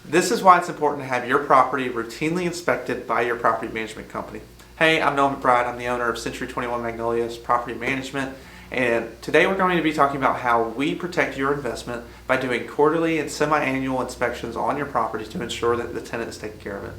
This is why it's important to have your property routinely inspected by your property management company. Hey, I'm Noah McBride. I'm the owner of Century 21 Magnolias Property Management, and today we're going to be talking about how we protect your investment by doing quarterly and semi-annual inspections on your properties to ensure that the tenant is taking care of it.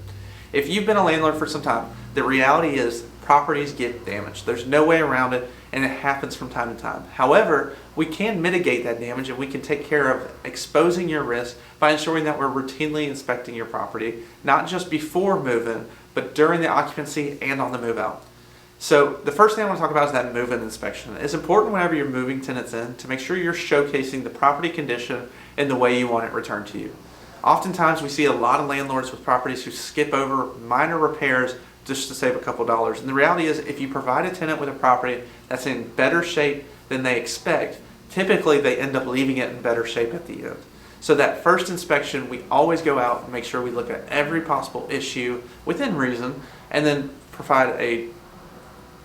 If you've been a landlord for some time, the reality is properties get damaged. There's no way around it, and it happens from time to time. However, we can mitigate that damage, and we can take care of exposing your risk by ensuring that we're routinely inspecting your property, not just before move-in, but during the occupancy and on the move-out. So the first thing I want to talk about is that move-in inspection. It's important whenever you're moving tenants in to make sure you're showcasing the property condition in the way you want it returned to you. Oftentimes we see a lot of landlords with properties who skip over minor repairs just to save a couple dollars. And the reality is, if you provide a tenant with a property that's in better shape than they expect, typically they end up leaving it in better shape at the end. So that first inspection, we always go out and make sure we look at every possible issue within reason, and then provide a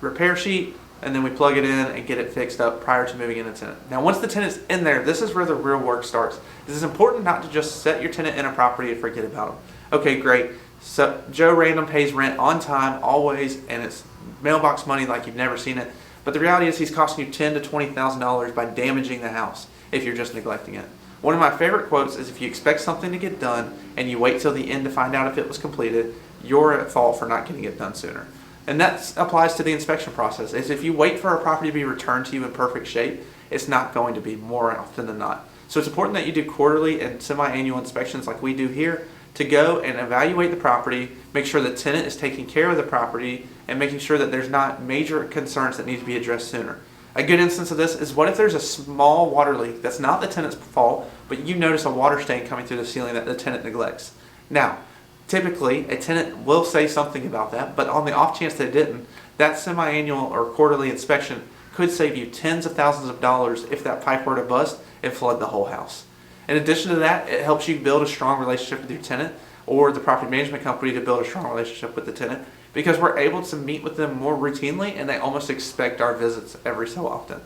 repair sheet, and then we plug it in and get it fixed up prior to moving in a tenant. Now, once the tenant's in there, this is where the real work starts. This is important not to just set your tenant in a property and forget about them. Okay, great. So Joe Random pays rent on time, always, and it's mailbox money like you've never seen it. But the reality is he's costing you $10,000 to $20,000 by damaging the house if you're just neglecting it. One of my favorite quotes is, if you expect something to get done and you wait till the end to find out if it was completed, you're at fault for not getting it done sooner. And that applies to the inspection process. Is if you wait for a property to be returned to you in perfect shape, it's not going to be, more often than not. So it's important that you do quarterly and semi-annual inspections like we do here, to go and evaluate the property, make sure the tenant is taking care of the property, and making sure that there's not major concerns that need to be addressed sooner. A good instance of this is, what if there's a small water leak that's not the tenant's fault, but you notice a water stain coming through the ceiling that the tenant neglects. Now, typically a tenant will say something about that, but on the off chance they didn't, that semi-annual or quarterly inspection could save you tens of thousands of dollars if that pipe were to bust and flood the whole house. In addition to that, it helps you build a strong relationship with your tenant, or the property management company to build a strong relationship with the tenant, because we're able to meet with them more routinely and they almost expect our visits every so often.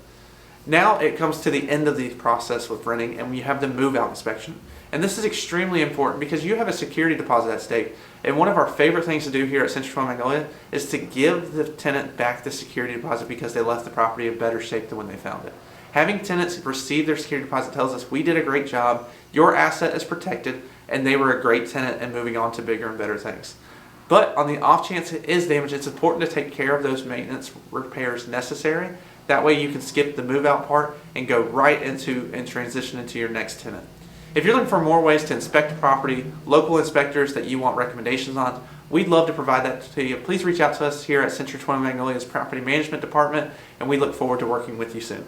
Now it comes to the end of the process with renting, and you have the move-out inspection. And this is extremely important because you have a security deposit at stake. And one of our favorite things to do here at Century 21 Magnolia is to give the tenant back the security deposit because they left the property in better shape than when they found it. Having tenants receive their security deposit tells us we did a great job, your asset is protected, and they were a great tenant and moving on to bigger and better things. But on the off chance it is damaged, it's important to take care of those maintenance repairs necessary. That way you can skip the move out part and go right into and transition into your next tenant. If you're looking for more ways to inspect a property, local inspectors that you want recommendations on, we'd love to provide that to you. Please reach out to us here at Century 21 Magnolia's Property Management Department, and we look forward to working with you soon.